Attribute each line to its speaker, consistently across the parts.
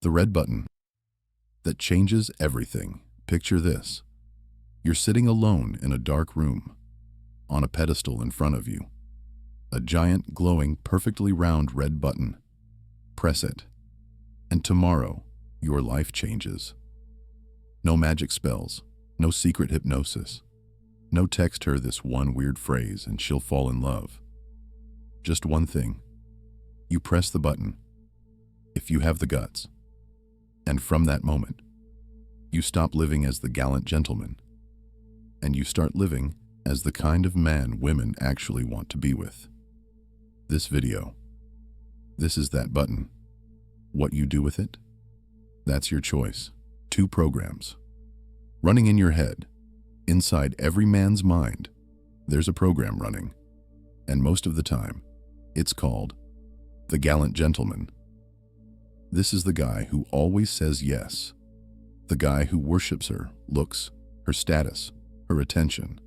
Speaker 1: The red button that changes everything. Picture this. You're sitting alone in a dark room, on a pedestal in front of you. A giant, glowing, perfectly round red button. Press it, and tomorrow, your life changes. No magic spells, no secret hypnosis. No text her this one weird phrase and she'll fall in love. Just one thing. You press the button, if you have the guts. And from that moment, you stop living as the gallant gentleman, and you start living as the kind of man women actually want to be with. This video, this is that button. What you do with it? That's your choice. 2 programs. Running in your head, inside every man's mind, there's a program running. And most of the time, it's called the gallant gentleman. This is the guy who always says yes. The guy who worships her looks, her status, her attention.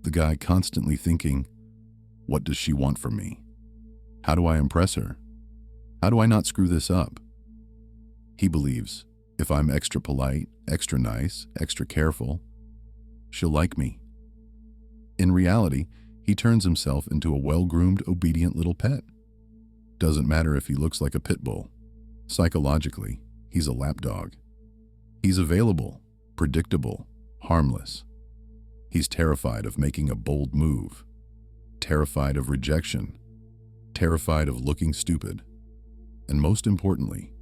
Speaker 1: The guy constantly thinking, what does she want from me? How do I impress her? How do I not screw this up? He believes, if I'm extra polite, extra nice, extra careful, she'll like me. In reality, he turns himself into a well-groomed, obedient little pet. Doesn't matter if he looks like a pit bull. Psychologically, he's a lapdog. He's available, predictable, harmless. He's terrified of making a bold move, terrified of rejection, terrified of looking stupid. And most importantly,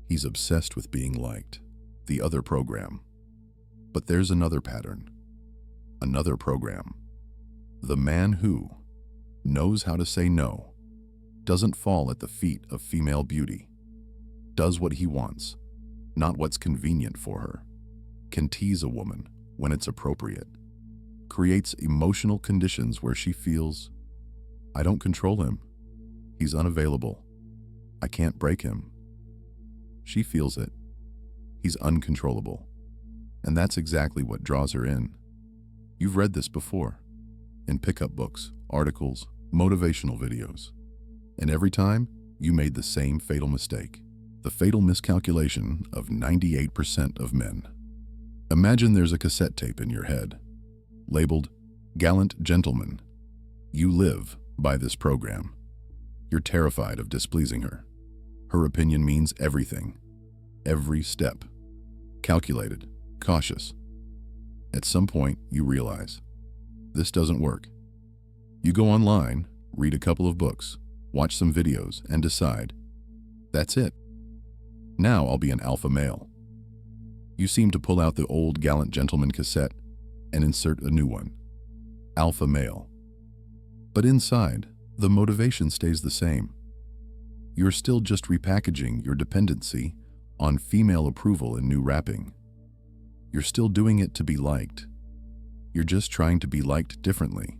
Speaker 1: he's obsessed with being liked, the other program. But there's another pattern, another program. The man who knows how to say no, doesn't fall at the feet of female beauty, does what he wants, not what's convenient for her, can tease a woman when it's appropriate, creates emotional conditions where she feels, I don't control him, he's unavailable, I can't break him. She feels it, he's uncontrollable, and that's exactly what draws her in. You've read this before, in pickup books, articles, motivational videos, and every time you made the same fatal mistake. The fatal miscalculation of 98% of men. Imagine there's a cassette tape in your head, labeled Gallant Gentleman. You live by this program. You're terrified of displeasing her. Her opinion means everything, every step. Calculated, cautious. At some point, you realize, this doesn't work. You go online, read a couple of books, watch some videos, and decide, that's it. Now I'll be an alpha male. You seem to pull out the old Gallant Gentleman cassette and insert a new one, alpha male. But inside, the motivation stays the same. You're still just repackaging your dependency on female approval in new wrapping. You're still doing it to be liked. You're just trying to be liked differently.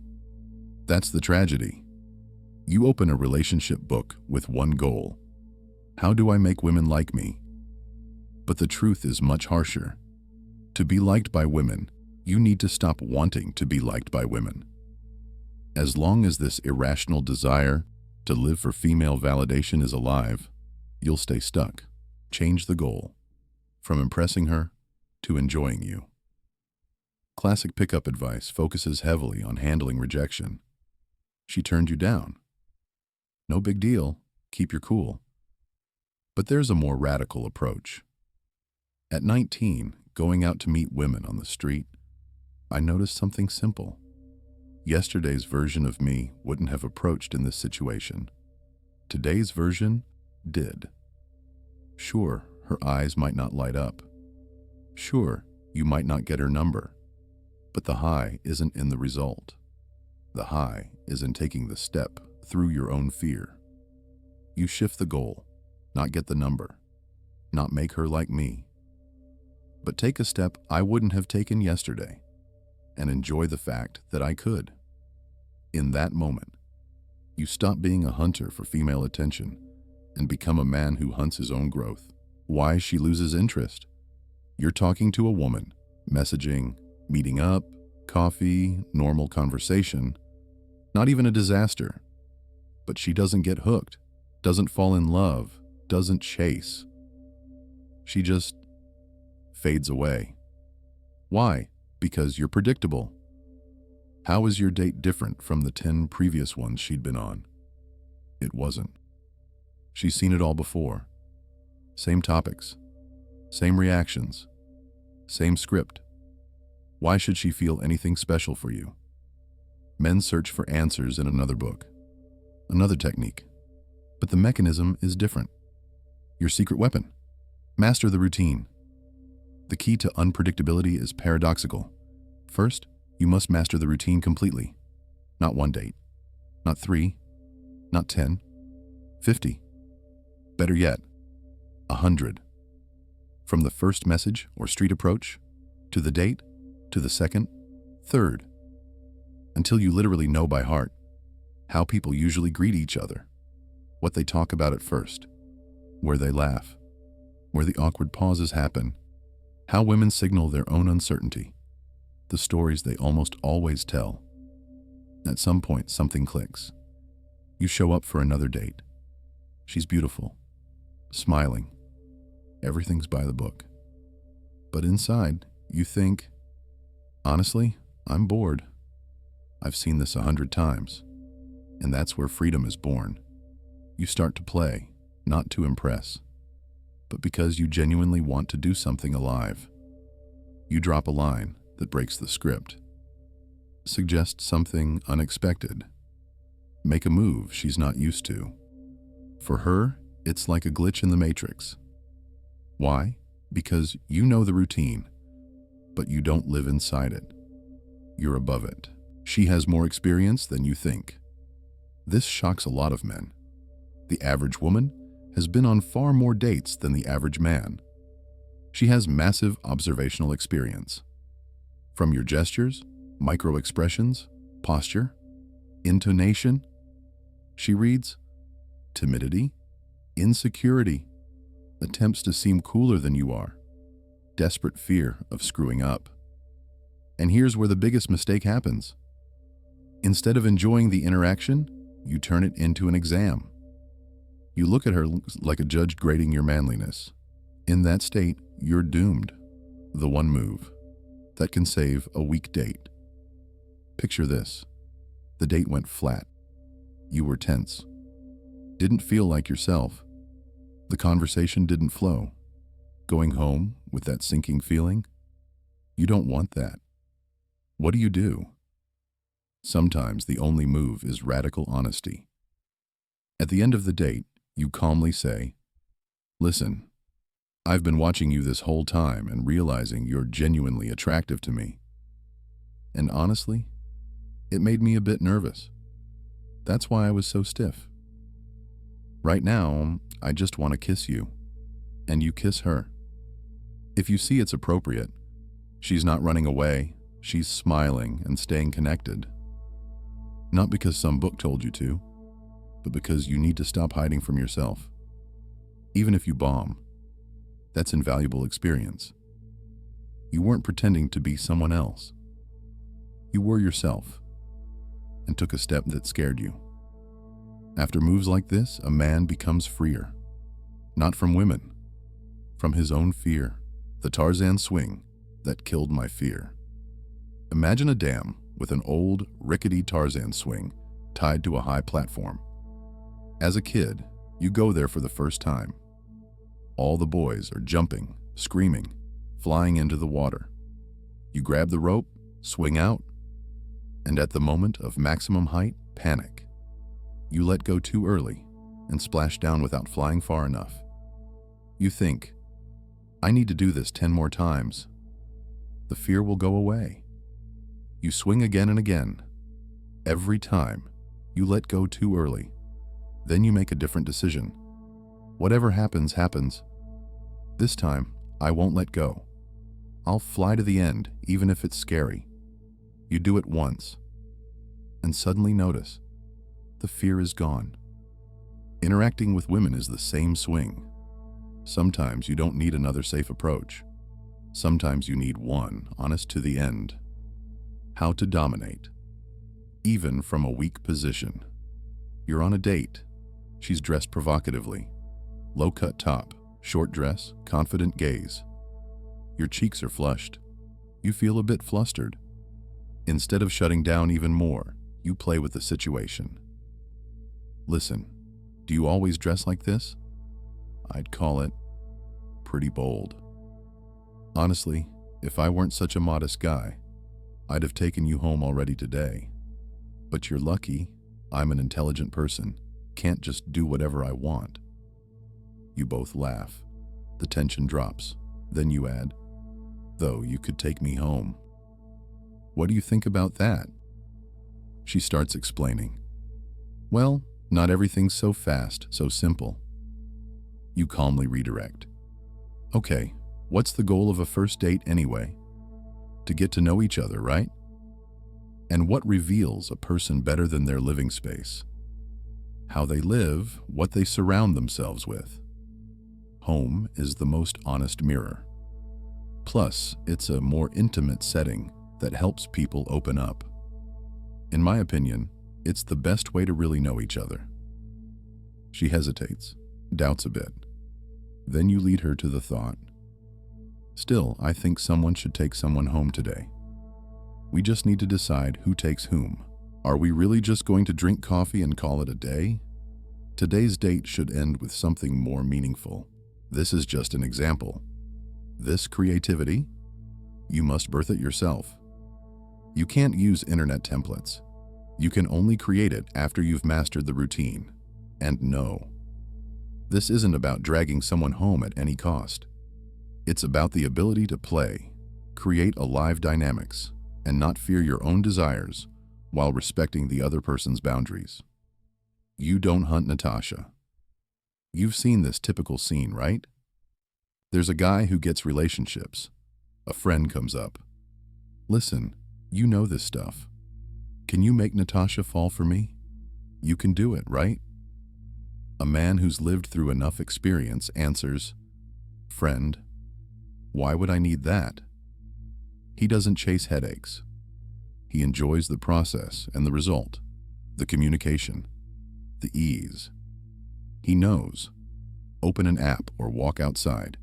Speaker 1: That's the tragedy. You open a relationship book with one goal. How do I make women like me? But the truth is much harsher. To be liked by women, you need to stop wanting to be liked by women. As long as this irrational desire to live for female validation is alive, you'll stay stuck. Change the goal, from impressing her to enjoying you. Classic pickup advice focuses heavily on handling rejection. She turned you down. No big deal, keep your cool. But there's a more radical approach. At 19, going out to meet women on the street, I noticed something simple. Yesterday's version of me wouldn't have approached in this situation. Today's version did. Sure, her eyes might not light up. Sure, you might not get her number. But the high isn't in the result. The high is in taking the step through your own fear. You shift the goal. Not get the number, not make her like me, but take a step I wouldn't have taken yesterday and enjoy the fact that I could. In that moment, you stop being a hunter for female attention and become a man who hunts his own growth. Why she loses interest? You're talking to a woman, messaging, meeting up, coffee, normal conversation, not even a disaster, but she doesn't get hooked, doesn't fall in love, doesn't chase. She just fades away. Why? Because you're predictable. How is your date different from the 10 previous ones she'd been on? It wasn't. She's seen it all before. Same topics, same reactions, same script. Why should she feel anything special for you? Men search for answers in another book, another technique, but the mechanism is different. Your secret weapon: master the routine. The key to unpredictability is paradoxical. First, you must master the routine completely. Not one date, not 3, not 10, 50. Better yet, 100. From the first message or street approach, to the date, to the second, third, until you literally know by heart how people usually greet each other, what they talk about at first, where they laugh, where the awkward pauses happen, how women signal their own uncertainty, the stories they almost always tell. At some point, something clicks. You show up for another date. She's beautiful, smiling. Everything's by the book. But inside, you think, honestly, I'm bored. I've seen this 100 times. And that's where freedom is born. You start to play, not to impress, but because you genuinely want to do something alive. You drop a line that breaks the script. Suggest something unexpected. Make a move she's not used to. For her, it's like a glitch in the matrix. Why? Because you know the routine, but you don't live inside it. You're above it. She has more experience than you think. This shocks a lot of men. The average woman has been on far more dates than the average man. She has massive observational experience. From your gestures, micro-expressions, posture, intonation, she reads timidity, insecurity, attempts to seem cooler than you are, desperate fear of screwing up. And here's where the biggest mistake happens. Instead of enjoying the interaction, you turn it into an exam. You look at her like a judge grading your manliness. In that state, you're doomed. The one move that can save a weak date. Picture this. The date went flat. You were tense. Didn't feel like yourself. The conversation didn't flow. Going home with that sinking feeling? You don't want that. What do? Sometimes the only move is radical honesty. At the end of the date, you calmly say, "Listen, I've been watching you this whole time and realizing you're genuinely attractive to me. And honestly, it made me a bit nervous. That's why I was so stiff. Right now, I just want to kiss you." And you kiss her. If you see it's appropriate, she's not running away, she's smiling and staying connected. Not because some book told you to, but because you need to stop hiding from yourself. Even if you bomb, that's invaluable experience. You weren't pretending to be someone else. You were yourself and took a step that scared you. After moves like this, a man becomes freer. Not from women, from his own fear. The Tarzan swing that killed my fear. Imagine a dam with an old, rickety Tarzan swing tied to a high platform. As a kid, you go there for the first time. All the boys are jumping, screaming, flying into the water. You grab the rope, swing out, and at the moment of maximum height, panic. You let go too early and splash down without flying far enough. You think, I need to do this 10 more times. The fear will go away. You swing again and again. Every time, you let go too early. Then you make a different decision. Whatever happens, happens. This time, I won't let go. I'll fly to the end, even if it's scary. You do it once, and suddenly notice, the fear is gone. Interacting with women is the same swing. Sometimes you don't need another safe approach. Sometimes you need one, honest to the end. How to dominate, even from a weak position. You're on a date. She's dressed provocatively. Low-cut top, short dress, confident gaze. Your cheeks are flushed. You feel a bit flustered. Instead of shutting down even more, you play with the situation. Listen, do you always dress like this? I'd call it pretty bold. Honestly, if I weren't such a modest guy, I'd have taken you home already today. But you're lucky, I'm an intelligent person, can't just do whatever I want. You both laugh. The tension drops. Then you add, though you could take me home. What do you think about that? She starts explaining. Well, not everything's so fast, so simple. You calmly redirect. Okay, what's the goal of a first date anyway? To get to know each other, right? And what reveals a person better than their living space? How they live, what they surround themselves with. Home is the most honest mirror. Plus, it's a more intimate setting that helps people open up. In my opinion, it's the best way to really know each other. She hesitates, doubts a bit. Then you lead her to the thought. Still, I think someone should take someone home today. We just need to decide who takes whom. Are we really just going to drink coffee and call it a day? Today's date should end with something more meaningful. This is just an example. This creativity, you must birth it yourself. You can't use internet templates. You can only create it after you've mastered the routine. And no, this isn't about dragging someone home at any cost. It's about the ability to play, create alive dynamics, and not fear your own desires while respecting the other person's boundaries. You don't hunt Natasha. You've seen this typical scene, right? There's a guy who gets relationships. A friend comes up. Listen, you know this stuff. Can you make Natasha fall for me? You can do it, right? A man who's lived through enough experience answers, Friend, why would I need that? He doesn't chase headaches. He enjoys the process and the result, the communication, the ease. He knows. Open an app or walk outside,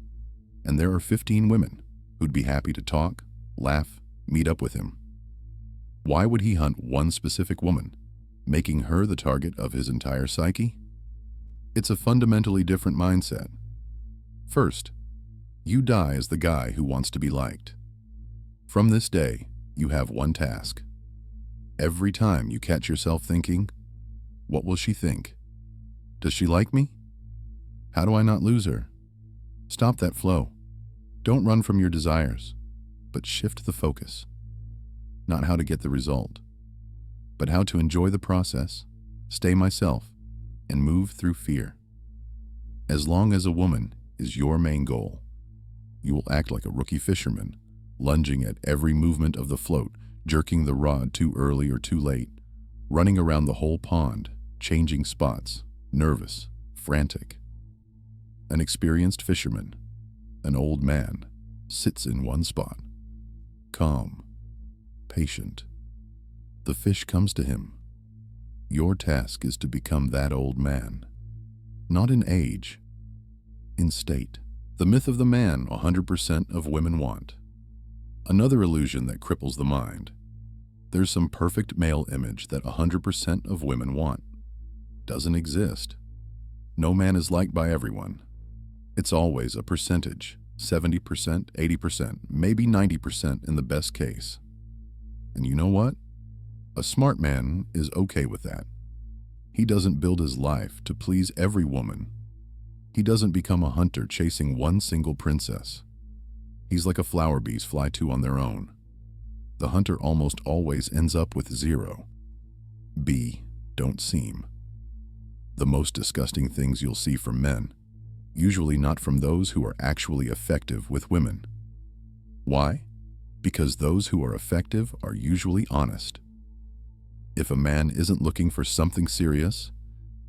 Speaker 1: and there are 15 women who'd be happy to talk, laugh, meet up with him. Why would he hunt one specific woman, making her the target of his entire psyche? It's a fundamentally different mindset. First, you die as the guy who wants to be liked. From this day, you have one task. Every time you catch yourself thinking, what will she think? Does she like me? How do I not lose her? Stop that flow. Don't run from your desires, but shift the focus. Not how to get the result, but how to enjoy the process, stay myself, and move through fear. As long as a woman is your main goal, you will act like a rookie fisherman, lunging at every movement of the float, jerking the rod too early or too late, running around the whole pond, changing spots, nervous, frantic. An experienced fisherman, an old man, sits in one spot, calm, patient. The fish comes to him. Your task is to become that old man, not in age, in state. The myth of the man 100% of women want. Another illusion that cripples the mind. There's some perfect male image that 100% of women want. Doesn't exist. No man is liked by everyone. It's always a percentage, 70%, 80%, maybe 90% in the best case. And you know what? A smart man is okay with that. He doesn't build his life to please every woman. He doesn't become a hunter chasing one single princess. He's like a flower bees fly to on their own. The hunter almost always ends up with 0. Don't seem. The most disgusting things you'll see from men, usually not from those who are actually effective with women. Why? Because those who are effective are usually honest. If a man isn't looking for something serious,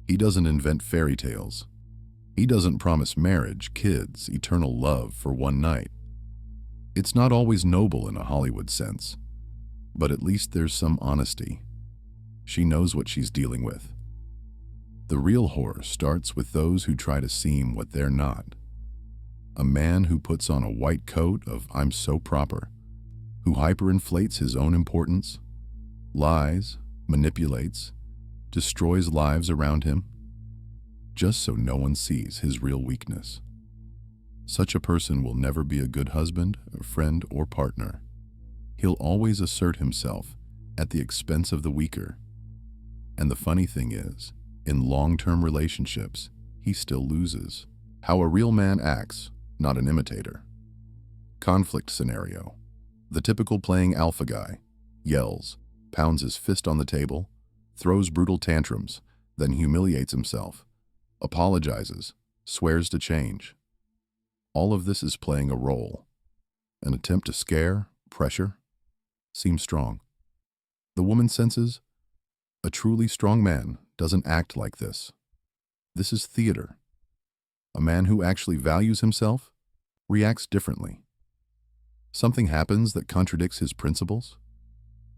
Speaker 1: he doesn't invent fairy tales. He doesn't promise marriage, kids, eternal love for one night. It's not always noble in a Hollywood sense, but at least there's some honesty. She knows what she's dealing with. The real horror starts with those who try to seem what they're not. A man who puts on a white coat of "I'm so proper," who hyperinflates his own importance, lies, manipulates, destroys lives around him, just so no one sees his real weakness. Such a person will never be a good husband, a friend, or partner. He'll always assert himself at the expense of the weaker. And the funny thing is, in long-term relationships, he still loses. How a real man acts, not an imitator. Conflict scenario. The typical playing alpha guy yells, pounds his fist on the table, throws brutal tantrums, then humiliates himself, apologizes, swears to change. All of this is playing a role. An attempt to scare, pressure, seem strong. The woman senses, a truly strong man doesn't act like this. This is theater. A man who actually values himself reacts differently. Something happens that contradicts his principles.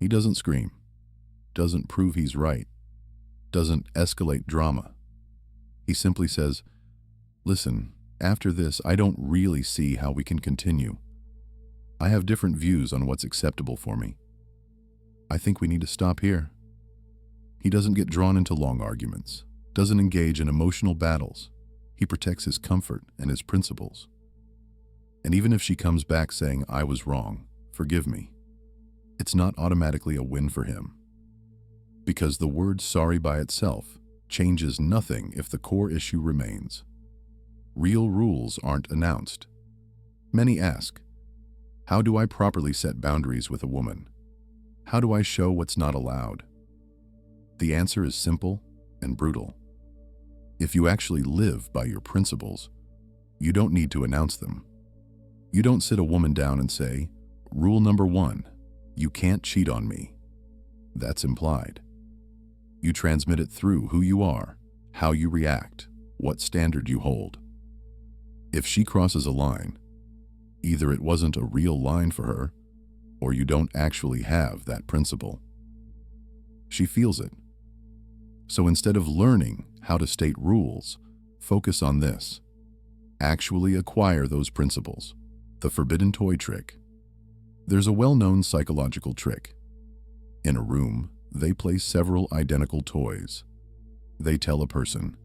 Speaker 1: He doesn't scream, doesn't prove he's right, doesn't escalate drama. He simply says, "Listen, after this, I don't really see how we can continue. I have different views on what's acceptable for me. I think we need to stop here." He doesn't get drawn into long arguments, doesn't engage in emotional battles. He protects his comfort and his principles. And even if she comes back saying, "I was wrong, forgive me," it's not automatically a win for him. Because the word sorry by itself changes nothing if the core issue remains. Real rules aren't announced. Many ask, how do I properly set boundaries with a woman? How do I show what's not allowed? The answer is simple and brutal. If you actually live by your principles, you don't need to announce them. You don't sit a woman down and say, "Rule number 1, you can't cheat on me." That's implied. You transmit it through who you are, how you react, what standard you hold. If she crosses a line, either it wasn't a real line for her, or you don't actually have that principle. She feels it. So instead of learning how to state rules, focus on this. Actually acquire those principles. The forbidden toy trick. There's a well-known psychological trick. In a room, they place several identical toys. They tell a person,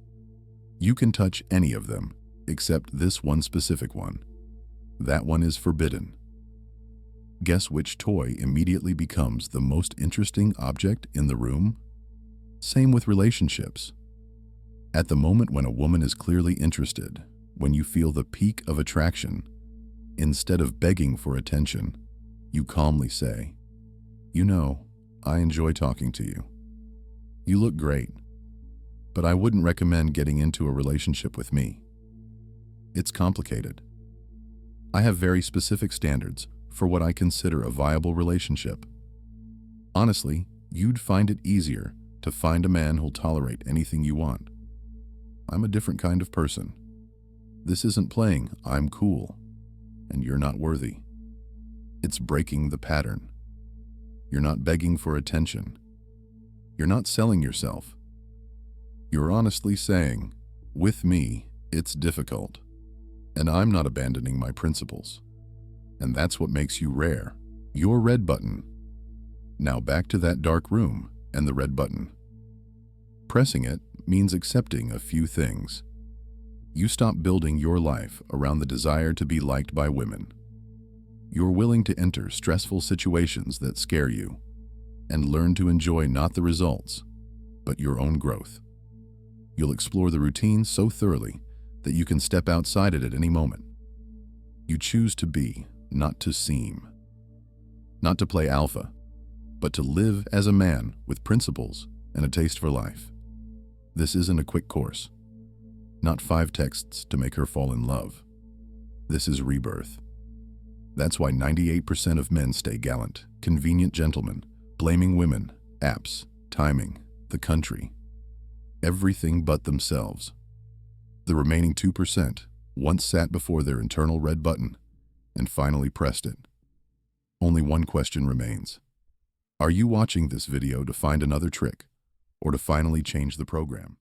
Speaker 1: "You can touch any of them, except this one specific one. That one is forbidden." Guess which toy immediately becomes the most interesting object in the room? Same with relationships. At the moment when a woman is clearly interested, when you feel the peak of attraction, instead of begging for attention, you calmly say, "You know, I enjoy talking to you. You look great, but I wouldn't recommend getting into a relationship with me. It's complicated. I have very specific standards for what I consider a viable relationship. Honestly, you'd find it easier to find a man who'll tolerate anything you want. I'm a different kind of person. This isn't playing 'I'm cool' and you're not worthy. It's breaking the pattern. You're not begging for attention. You're not selling yourself. You're honestly saying, 'With me, it's difficult, and I'm not abandoning my principles.' And that's what makes you rare. Your red button. Now back to that dark room and the red button. Pressing it means accepting a few things. You stop building your life around the desire to be liked by women. You're willing to enter stressful situations that scare you and learn to enjoy not the results, but your own growth. You'll explore the routine so thoroughly that you can step outside it at any moment. You choose to be, not to seem. Not to play alpha, but to live as a man with principles and a taste for life. This isn't a quick course. Not 5 texts to make her fall in love. This is rebirth. That's why 98% of men stay gallant, convenient gentlemen, blaming women, apps, timing, the country, everything but themselves. The remaining 2% once sat before their internal red button and finally pressed it. Only one question remains. Are you watching this video to find another trick or to finally change the program?